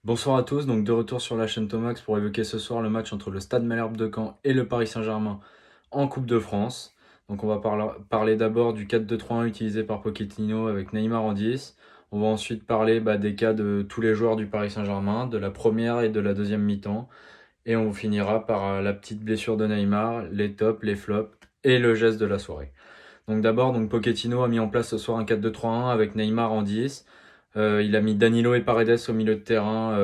Bonsoir à tous, donc de retour sur la chaîne Tomax pour évoquer ce soir le match entre le Stade Malherbe de Caen et le Paris Saint-Germain en Coupe de France. Donc on va parler d'abord du 4-2-3-1 utilisé par Pochettino avec Neymar en 10. On va ensuite parler des cas de tous les joueurs du Paris Saint-Germain, de la première et de la deuxième mi-temps. Et on finira par la petite blessure de Neymar, les tops, les flops et le geste de la soirée. Donc d'abord, Pochettino a mis en place ce soir un 4-2-3-1 avec Neymar en 10. Il a mis Danilo et Paredes au milieu de terrain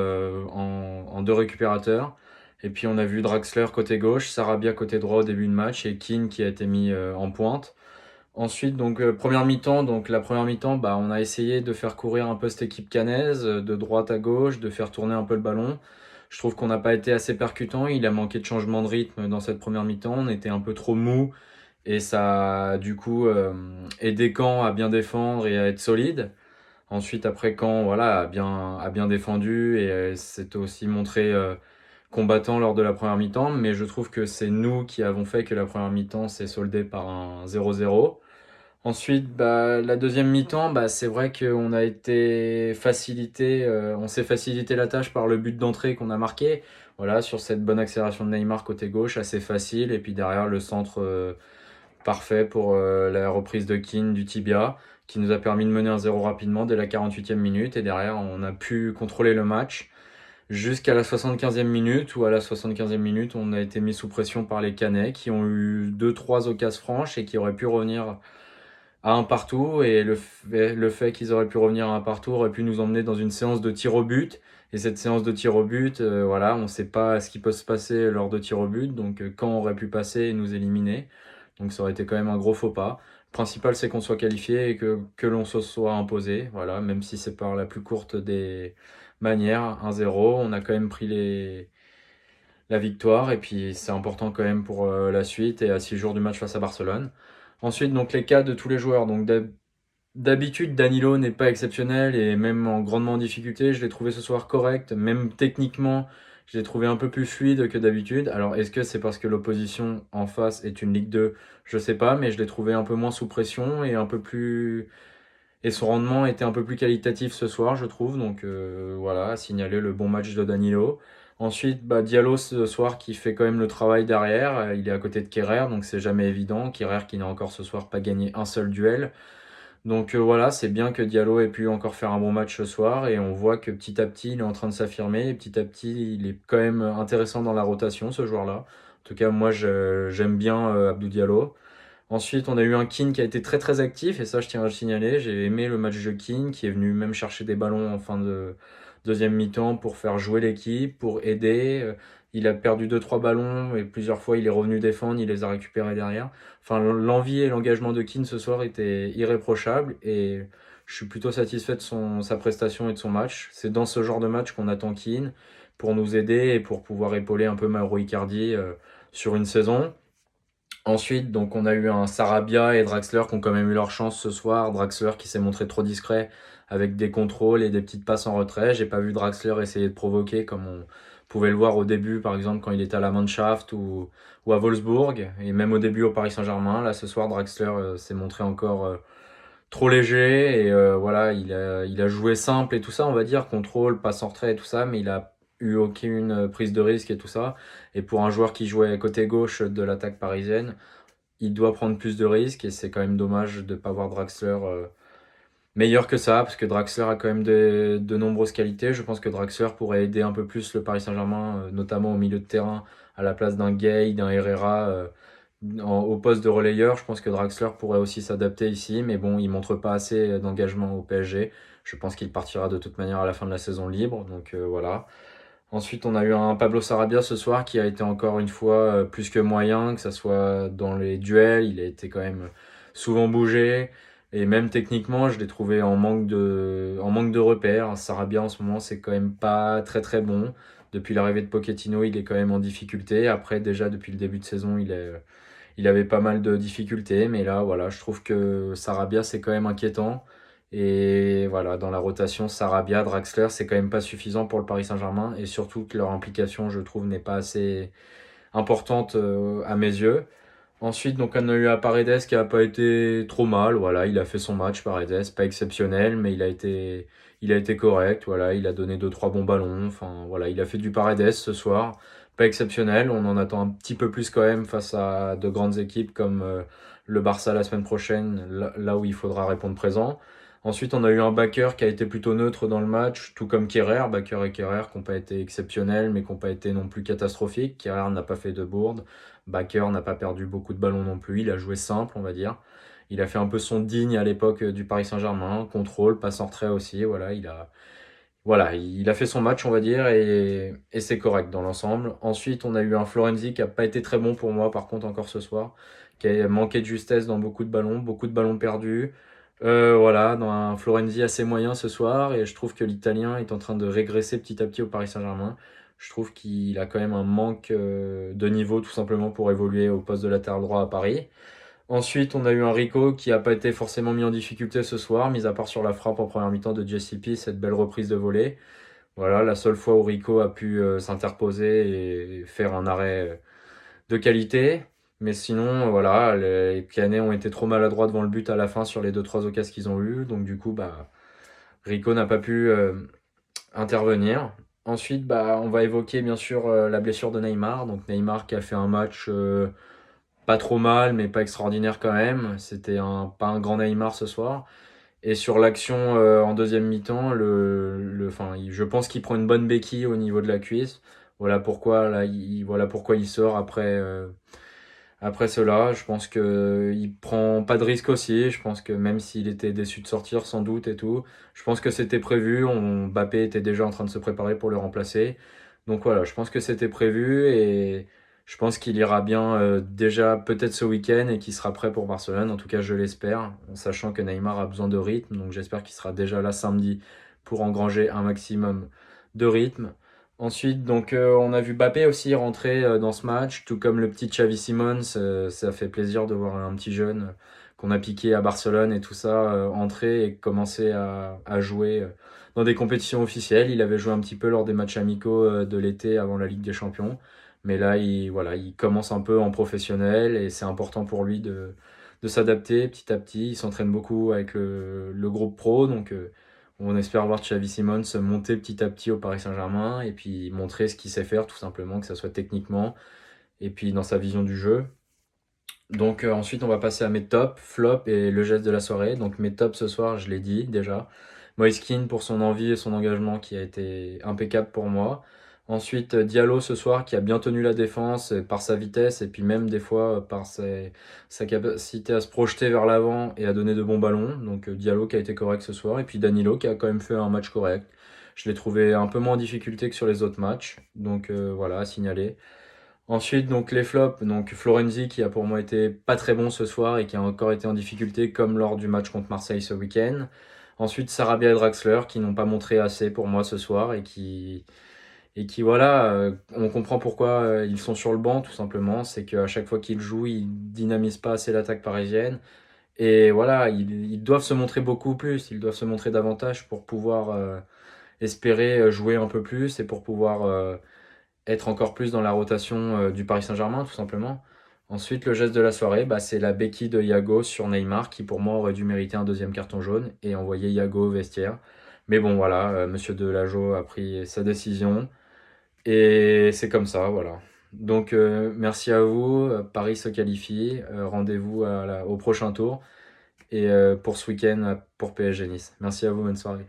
en deux récupérateurs. Et puis on a vu Draxler côté gauche, Sarabia côté droit au début de match et Keane qui a été mis en pointe. Ensuite, première mi-temps, la première mi-temps, on a essayé de faire courir un peu cette équipe cannaise, de droite à gauche, de faire tourner un peu le ballon. Je trouve qu'on n'a pas été assez percutant, il a manqué de changement de rythme dans cette première mi-temps, on était un peu trop mou et ça a du coup aidé Caen à bien défendre et à être solide. Ensuite, après, Caen voilà, a bien défendu et s'est aussi montré combattant lors de la première mi-temps, mais je trouve que c'est nous qui avons fait que la première mi-temps s'est soldée par un 0-0. Ensuite, la deuxième mi-temps, c'est vrai qu'on a été facilité, on s'est facilité la tâche par le but d'entrée qu'on a marqué. Voilà, sur cette bonne accélération de Neymar côté gauche, assez facile. Et puis derrière, le centre parfait pour la reprise de Keane du tibia, qui nous a permis de mener un 0 rapidement dès la 48e minute. Et derrière, on a pu contrôler le match jusqu'à la 75e minute, où à la 75e minute, on a été mis sous pression par les Canets, qui ont eu deux trois occasions franches et qui auraient pu revenir à un partout. Et le fait qu'ils auraient pu revenir à un partout aurait pu nous emmener dans une séance de tir au but. Et cette séance de tir au but, voilà, on ne sait pas ce qui peut se passer lors de tir au but. Donc quand on aurait pu passer et nous éliminer. Donc ça aurait été quand même un gros faux pas. Le principal, c'est qu'on soit qualifié et que l'on se soit imposé. Voilà, même si c'est par la plus courte des manières, 1-0. On a quand même pris la victoire. Et puis c'est important quand même pour la suite et à 6 jours du match face à Barcelone. Ensuite, les cas de tous les joueurs. Donc d'habitude, Danilo n'est pas exceptionnel et même en grandement en difficulté, je l'ai trouvé ce soir correct. Même techniquement, je l'ai trouvé un peu plus fluide que d'habitude. Alors, est-ce que c'est parce que l'opposition en face est une Ligue 2? Je sais pas, mais je l'ai trouvé un peu moins sous pression et un peu plus. Et son rendement était un peu plus qualitatif ce soir, je trouve. Donc voilà, à signaler le bon match de Danilo. Ensuite, Diallo ce soir qui fait quand même le travail derrière. Il est à côté de Kerrer, donc c'est jamais évident. Kerrer qui n'a encore ce soir pas gagné un seul duel. Donc voilà, c'est bien que Diallo ait pu encore faire un bon match ce soir et on voit que petit à petit il est en train de s'affirmer et petit à petit il est quand même intéressant dans la rotation ce joueur-là. En tout cas, moi j'aime bien Abdou Diallo. Ensuite, on a eu un Keane qui a été très très actif et ça je tiens à le signaler. J'ai aimé le match de Keane qui est venu même chercher des ballons en fin de deuxième mi-temps pour faire jouer l'équipe, pour aider. Il a perdu deux trois ballons et plusieurs fois il est revenu défendre, il les a récupérés derrière. Enfin, l'envie et l'engagement de Keane ce soir étaient irréprochables et je suis plutôt satisfait de sa prestation et de son match. C'est dans ce genre de match qu'on attend Keane pour nous aider et pour pouvoir épauler un peu Mauro Icardi sur une saison. Ensuite, on a eu un Sarabia et Draxler qui ont quand même eu leur chance ce soir. Draxler qui s'est montré trop discret avec des contrôles et des petites passes en retrait. J'ai pas vu Draxler essayer de provoquer comme on pouvait le voir au début, par exemple, quand il était à la Mannschaft ou à Wolfsburg. Et même au début au Paris Saint-Germain. Là, ce soir, Draxler s'est montré encore trop léger. Et voilà, il a joué simple et tout ça, on va dire. Contrôle, passe en retrait et tout ça. Mais il a eu aucune prise de risque et tout ça. Et pour un joueur qui jouait côté gauche de l'attaque parisienne, il doit prendre plus de risques et c'est quand même dommage de ne pas voir Draxler meilleur que ça, parce que Draxler a quand même de nombreuses qualités. Je pense que Draxler pourrait aider un peu plus le Paris Saint-Germain, notamment au milieu de terrain, à la place d'un Gay, d'un Herrera au poste de relayeur. Je pense que Draxler pourrait aussi s'adapter ici, mais bon, il montre pas assez d'engagement au PSG. Je pense qu'il partira de toute manière à la fin de la saison libre, donc voilà. Ensuite, on a eu un Pablo Sarabia ce soir qui a été encore une fois plus que moyen, que ça soit dans les duels, il a été quand même souvent bougé. Et même techniquement, je l'ai trouvé en manque de repères. Sarabia en ce moment, c'est quand même pas très très bon. Depuis l'arrivée de Pochettino, il est quand même en difficulté. Après, déjà depuis le début de saison, il avait pas mal de difficultés. Mais là, voilà, je trouve que Sarabia, c'est quand même inquiétant. Et voilà, dans la rotation, Sarabia, Draxler, c'est quand même pas suffisant pour le Paris Saint-Germain. Et surtout que leur implication, je trouve, n'est pas assez importante à mes yeux. Ensuite, on a eu à Paredes qui a pas été trop mal. Voilà, il a fait son match, Paredes, pas exceptionnel, mais Il a été correct, voilà, il a donné deux trois bons ballons. Enfin, voilà, il a fait du paredes ce soir. Pas exceptionnel, on en attend un petit peu plus quand même face à de grandes équipes comme le Barça la semaine prochaine, là où il faudra répondre présent. Ensuite, on a eu un backer qui a été plutôt neutre dans le match, tout comme Kerrer, Bakker et Kerrer qui n'ont pas été exceptionnels, mais qui n'ont pas été non plus catastrophiques. Kerrer n'a pas fait de bourde, Bakker n'a pas perdu beaucoup de ballons non plus, il a joué simple, on va dire. Il a fait un peu son digne à l'époque du Paris Saint-Germain, contrôle, passe en retrait aussi, voilà, il a fait son match, on va dire, et c'est correct dans l'ensemble. Ensuite, on a eu un Florenzi qui n'a pas été très bon pour moi, par contre, encore ce soir, qui a manqué de justesse dans beaucoup de ballons perdus. Voilà, dans un Florenzi assez moyen ce soir, et je trouve que l'Italien est en train de régresser petit à petit au Paris Saint-Germain. Je trouve qu'il a quand même un manque de niveau, tout simplement, pour évoluer au poste de latéral droit à Paris. Ensuite, on a eu un Rico qui n'a pas été forcément mis en difficulté ce soir, mis à part sur la frappe en première mi-temps de JCP, cette belle reprise de volée. Voilà, la seule fois où Rico a pu s'interposer et faire un arrêt de qualité. Mais sinon, voilà, les Canet ont été trop maladroits devant le but à la fin sur les deux trois occasions qu'ils ont eues. Donc du coup, Rico n'a pas pu intervenir. Ensuite, on va évoquer bien sûr la blessure de Neymar. Donc Neymar qui a fait un match pas trop mal, mais pas extraordinaire quand même. C'était pas un grand Neymar ce soir. Et sur l'action en deuxième mi-temps, je pense qu'il prend une bonne béquille au niveau de la cuisse. Voilà pourquoi il sort après cela. Je pense qu'il prend pas de risque aussi. Je pense que même s'il était déçu de sortir sans doute et tout, je pense que c'était prévu. Mbappé était déjà en train de se préparer pour le remplacer. Donc voilà, je pense que c'était prévu et je pense qu'il ira bien déjà peut-être ce week-end et qu'il sera prêt pour Barcelone. En tout cas, je l'espère, en sachant que Neymar a besoin de rythme. Donc j'espère qu'il sera déjà là samedi pour engranger un maximum de rythme. Ensuite, donc on a vu Mbappé aussi rentrer dans ce match, tout comme le petit Xavi Simons. Ça fait plaisir de voir un petit jeune qu'on a piqué à Barcelone et tout ça entrer et commencer à jouer dans des compétitions officielles. Il avait joué un petit peu lors des matchs amicaux de l'été avant la Ligue des Champions. Mais là, il commence un peu en professionnel et c'est important pour lui de s'adapter petit à petit. Il s'entraîne beaucoup avec le groupe pro, donc on espère voir Xavi Simons monter petit à petit au Paris Saint-Germain et puis montrer ce qu'il sait faire, tout simplement, que ce soit techniquement et puis dans sa vision du jeu. Donc ensuite, on va passer à mes tops, flops et le geste de la soirée. Donc mes tops ce soir, je l'ai dit déjà. Moise Kean pour son envie et son engagement qui a été impeccable pour moi. Ensuite, Diallo ce soir qui a bien tenu la défense par sa vitesse et puis même des fois par sa capacité à se projeter vers l'avant et à donner de bons ballons. Donc Diallo qui a été correct ce soir. Et puis Danilo qui a quand même fait un match correct. Je l'ai trouvé un peu moins en difficulté que sur les autres matchs. Donc voilà, à signaler. Ensuite, donc les flops, donc Florenzi qui a pour moi été pas très bon ce soir et qui a encore été en difficulté comme lors du match contre Marseille ce week-end. Ensuite, Sarabia et Draxler qui n'ont pas montré assez pour moi ce soir et qui voilà, on comprend pourquoi ils sont sur le banc tout simplement. C'est qu'à chaque fois qu'ils jouent, ils dynamisent pas assez l'attaque parisienne. Et voilà, ils doivent se montrer beaucoup plus, ils doivent se montrer davantage pour pouvoir espérer jouer un peu plus et pour pouvoir être encore plus dans la rotation du Paris Saint-Germain, tout simplement. Ensuite, le geste de la soirée, c'est la béquille de Yago sur Neymar, qui pour moi aurait dû mériter un deuxième carton jaune et envoyer Yago au vestiaire. Mais bon, voilà, Monsieur Delageau a pris sa décision et c'est comme ça, voilà. Donc, merci à vous. Paris se qualifie. Rendez-vous au prochain tour et pour ce week-end pour PSG Nice. Merci à vous, bonne soirée.